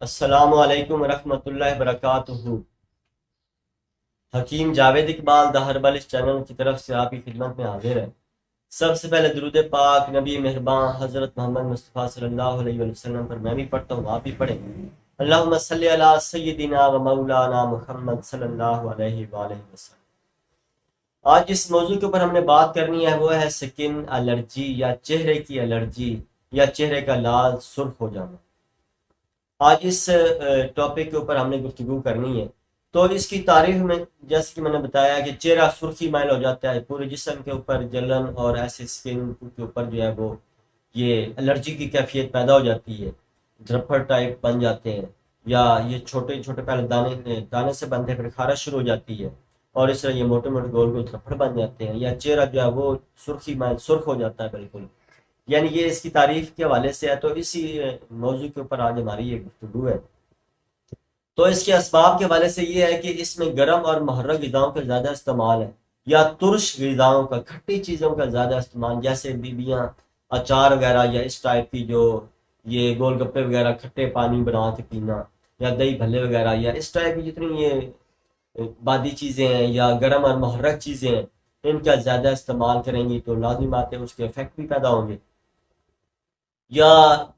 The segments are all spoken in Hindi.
अस्सलामु अलैकुम रहमतुल्लाहि वबरकातुहू। हकीम जावेद इकबाल द हर्बल इस चैनल की तरफ से आपकी खिदमत में हाजिर है। सबसे पहले दुरूद पाक नबी मेहरबान हजरत मोहम्मद मुस्तफ़ा सल्लल्लाहु अलैहि वसल्लम पर मैं भी पढ़ता हूँ, आप भी पढ़ें। अल्लाहुम्मा सल्ली अला सय्यिदिना व मौलाना मुहम्मद सल्लल्लाहु अलैहि वसल्लम। आज जिस मौजू के ऊपर हमने बात करनी है वो है स्किन एलर्जी या चेहरे की एलर्जी या चेहरे का लाल सुर्ख हो जाना। आज इस टॉपिक के ऊपर हमने गुफ्तगू करनी है। तो इसकी तारीफ में जैसे कि मैंने बताया कि चेहरा सुर्खी माइल हो जाता है, पूरे जिस्म के ऊपर जलन और ऐसे स्किन के ऊपर जो है वो ये एलर्जी की कैफियत पैदा हो जाती है। धब्बड़ टाइप बन जाते हैं या ये छोटे छोटे पहले दाने दाने से बनते हैं, फिर खारिश शुरू हो जाती है और इस तरह ये मोटे मोटे गोल गोल धब्बड़ बन जाते हैं या चेहरा जो है वो सुर्खी माइल सुर्ख हो जाता है बिल्कुल। यानी ये इसकी तारीफ के हवाले से है। तो इसी मौजू के ऊपर आज हमारी ये गुफ्तगू है। तो इसके असबाब के हवाले से ये है कि इसमें गर्म और मुहर्रक ग़िज़ाओं का ज़्यादा इस्तेमाल है या तुर्श ग़िज़ाओं का, खट्टी चीज़ों का ज़्यादा इस्तेमाल, जैसे बीबियाँ अचार वगैरह या इस टाइप की जो ये गोलगप्पे वगैरह खट्टे पानी बना के पीना या दही भल्ले वगैरह या इस टाइप की जितनी ये बादी चीज़ें हैं या गर्म और मुहर्रक चीज़ें हैं, इनका ज़्यादा इस्तेमाल करेंगी तो लाजिम बात है उसके इफेक्ट भी पैदा होंगे। या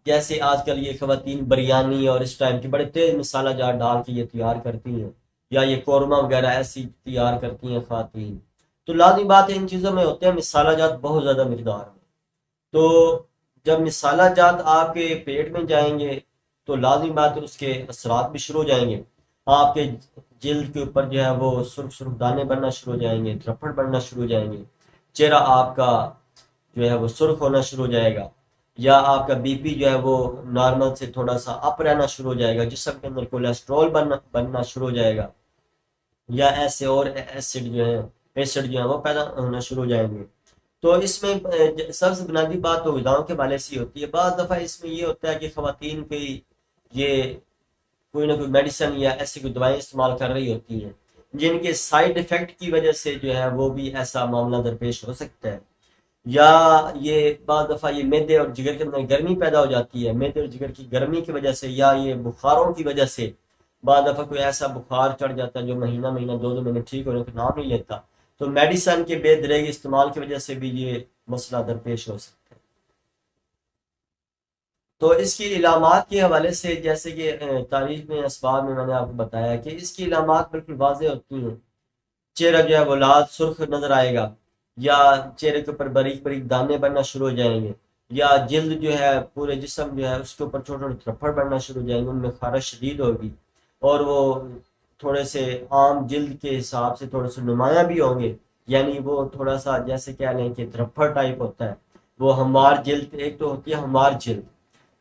जैसे आजकल ये खवातीन बिरयानी और इस टाइम की बड़े तेज मसाला जार डाल के ये तैयार करती हैं या ये कौरमा वगैरह ऐसी तैयार करती हैं खवातीन। तो लाजमी बात है इन चीज़ों में होते हैं मसाला जात बहुत ज़्यादा मकदार में। तो जब मसाला जात आपके पेट में जाएंगे तो लाजमी बात है उसके असरात भी शुरू हो जाएंगे। आपके जिल्द के ऊपर जो है वो सुर्ख सुर्ख दाने बनना शुरू हो जाएंगे, धब्बड़ बनना शुरू हो जाएंगे, चेहरा आपका जो है वो सुर्ख होना शुरू हो जाएगा या आपका बीपी जो है वो नॉर्मल से थोड़ा सा अप रहना शुरू हो जाएगा, जिस्म के अंदर कोलेस्ट्रॉल बनना शुरू हो जाएगा या ऐसे और एसिड जो है वो पैदा होना शुरू हो जाएंगे। तो इसमें सबसे बुनियादी बात तो ग़िज़ाओं के हवाले से ही होती है। बाद दफ़ा इसमें ये होता है कि ख़वातीन की ये कोई ना कोई मेडिसिन या ऐसी कोई दवाएं इस्तेमाल कर रही होती हैं जिनके साइड इफ़ेक्ट की वजह से जो है वो भी ऐसा मामला दरपेश हो सकता है। या ये बाद दफ़ा ये मैदे और जिगर के अंदर गर्मी पैदा हो जाती है, मैदे और जिगर की गर्मी की वजह से या ये बुखारों की वजह से बाद दफ़ा कोई ऐसा बुखार चढ़ जाता है जो महीना महीना दो दो महीने ठीक होने का नाम नहीं लेता। तो मेडिसन के बेदरेग इस्तेमाल की वजह से भी ये मसला दरपेश हो सकता है। तो इसकी इलामात के हवाले से जैसे कि तारीख में असबाब में मैंने आपको बताया कि इसकी इलामात बिल्कुल वाज़ेह होती हैं। चेहरा जो है वो लाल सुर्ख नजर आएगा या चेहरे के ऊपर बारीक बारीक दाने बनना शुरू हो जाएंगे या जिल्द जो है पूरे जिस्म जो है उसके ऊपर छोटे छोटे थप्पड़ बनना शुरू हो जाएंगे, उनमें खारिश शदीद होगी और वो थोड़े से आम जिल्द के हिसाब से थोड़े से नुमाया भी होंगे। यानी वो थोड़ा सा जैसे कह लें कि थप्पड़ टाइप होता है। वो हमार जिल्द एक तो होती है हमार जिल्द,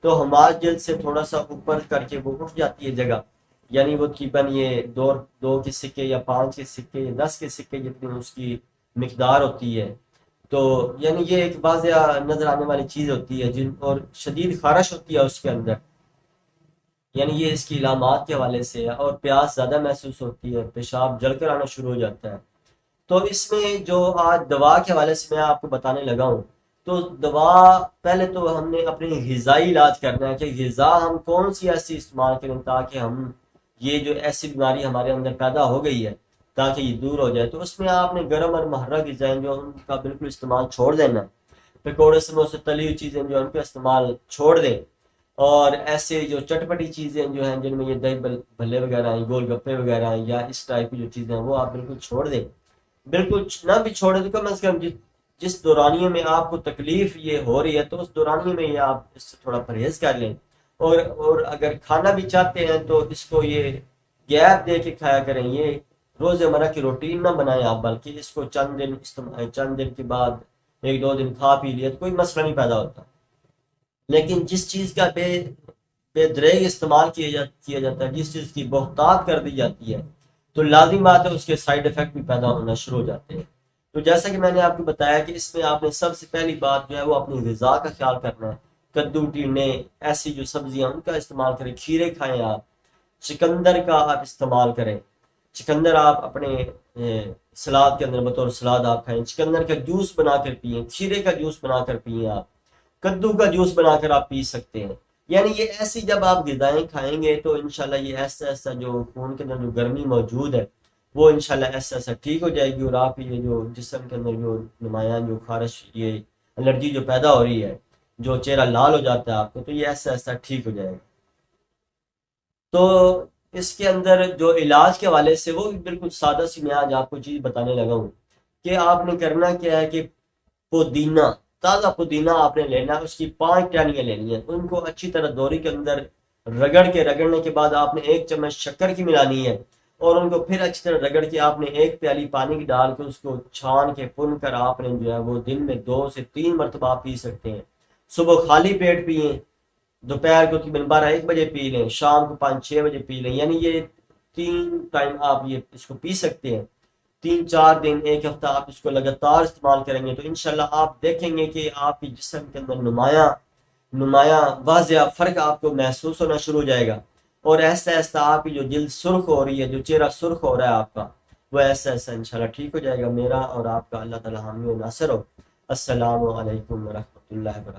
तो हमार जिल्द से थोड़ा सा ऊपर करके वो उठ जाती है जगह। यानी वो तकरीबन ये दो दो के सिक्के या पाँच के सिक्के या 10 के सिक्के जितनी उसकी मिकदार होती है। तो यानी ये एक वाज़िया नजर आने वाली चीज़ होती है जिन और शदीद खारिश होती है उसके अंदर। यानी ये इसकी इलामात के हवाले से है और प्यास ज़्यादा महसूस होती है, पेशाब जलकर आना शुरू हो जाता है। तो इसमें जो आज दवा के हवाले से मैं आपको बताने लगा हूँ, तो दवा पहले तो हमने अपनी ग़िज़ाई इलाज करना है कि ग़िज़ा हम कौन सी ऐसी इस्तेमाल करें ताकि हम ये जो ऐसी बीमारी हमारे अंदर पैदा हो गई है ताकि ये दूर हो जाए। तो उसमें आपने गर्म और मुहर्रक ग़िज़ाएँ जो उनका बिल्कुल इस्तेमाल छोड़ देना। पकौड़े समोसे तली हुई चीज़ें जो है उनका इस्तेमाल छोड़ दें और ऐसे जो चटपटी चीज़ें जो हैं जिनमें ये दही भल्ले वगैरह हैं, गोलगप्पे वगैरह हैं या इस टाइप की जो चीज़ें हैं वो आप बिल्कुल छोड़ दें। बिल्कुल ना भी छोड़े तो कम से कम जिस दौरानिए में आपको तकलीफ ये हो रही है तो उस दौरानिए में ये आप इससे थोड़ा परहेज कर लें। और अगर खाना भी चाहते हैं तो इसको ये गैप दे के खाया करें। ये रोज़मर्रा की रूटीन ना बनाएं आप, बल्कि इसको चंद दिन के बाद एक दो दिन खा पी लिया तो कोई मसला नहीं पैदा होता। लेकिन जिस चीज़ का बेदरेग इस्तेमाल किया जाता है, जिस चीज़ की बहुतात कर दी जाती है, तो लाजिम बात है उसके साइड इफेक्ट भी पैदा होना शुरू हो जाते हैं। तो जैसा कि मैंने आपको बताया कि इसमें आपने सबसे पहली बात जो है वो अपनी ग़िज़ा का ख्याल करना है। कद्दू टींडे ऐसी जो सब्जियां उनका इस्तेमाल करें, खीरे खाएं आप, चिकंदर का आप इस्तेमाल करें। चिकंदर आप अपने सलाद के अंदर बतौर सलाद आप खाएं, चिकंदर का जूस बनाकर पिए, खीरे का जूस बनाकर पिए, आप कद्दू का जूस बनाकर आप पी सकते हैं। यानी ये ऐसी जब आप ग़िज़ाएँ खाएंगे तो इंशाल्लाह ये ऐसा ऐसा जो खून के अंदर जो गर्मी मौजूद है वो इंशाल्लाह ऐसा ऐसा ठीक हो जाएगी, और आप ये जो जिस्म के अंदर जो नुमायां जो खारिश, ये एलर्जी जो पैदा हो रही है, जो चेहरा लाल हो जाता है आपको, तो ये ऐसा ऐसा ठीक हो जाएगा। तो इसके अंदर जो इलाज के हवाले से वो भी बिल्कुल सादा सी मैं आज आपको चीज़ बताने लगा हूँ कि आपने करना क्या है कि पुदीना, ताज़ा पुदीना आपने लेना है, उसकी 5 टहनियाँ लेनी है, उनको अच्छी तरह दोरी के अंदर रगड़ने के बाद आपने 1 चम्मच शक्कर की मिलानी है, और उनको फिर अच्छी तरह रगड़ के आपने 1 प्याली पानी की डाल के उसको छान के पुन कर आपने जो है वो दिन में 2 से 3 मरतबा आप पी सकते हैं। सुबह खाली पेट पिए, दोपहर को तकरीबन 12-1 बजे पी लें, शाम को 5-6 बजे पी लें, यानी ये 3 टाइम आप ये इसको पी सकते हैं। 3-4 दिन, 1 हफ्ता आप इसको लगातार इस्तेमाल करेंगे तो इंशाल्लाह आप देखेंगे कि आपके जिस्म के अंदर नुमाया नुमाया वाज़ेह फ़र्क आपको महसूस होना शुरू हो जाएगा, और ऐसा ऐसा आपकी जो जिल्द सुर्ख हो रही है, जो चेहरा सुर्ख हो रहा है आपका, वो ऐसा ऐसा इंशाल्लाह ठीक हो जाएगा। मेरा और आपका अल्लाह ताला हामी और नासिर हो। अस्सलामु अलैकुम व रहमतुल्लाहि व बरकातहू।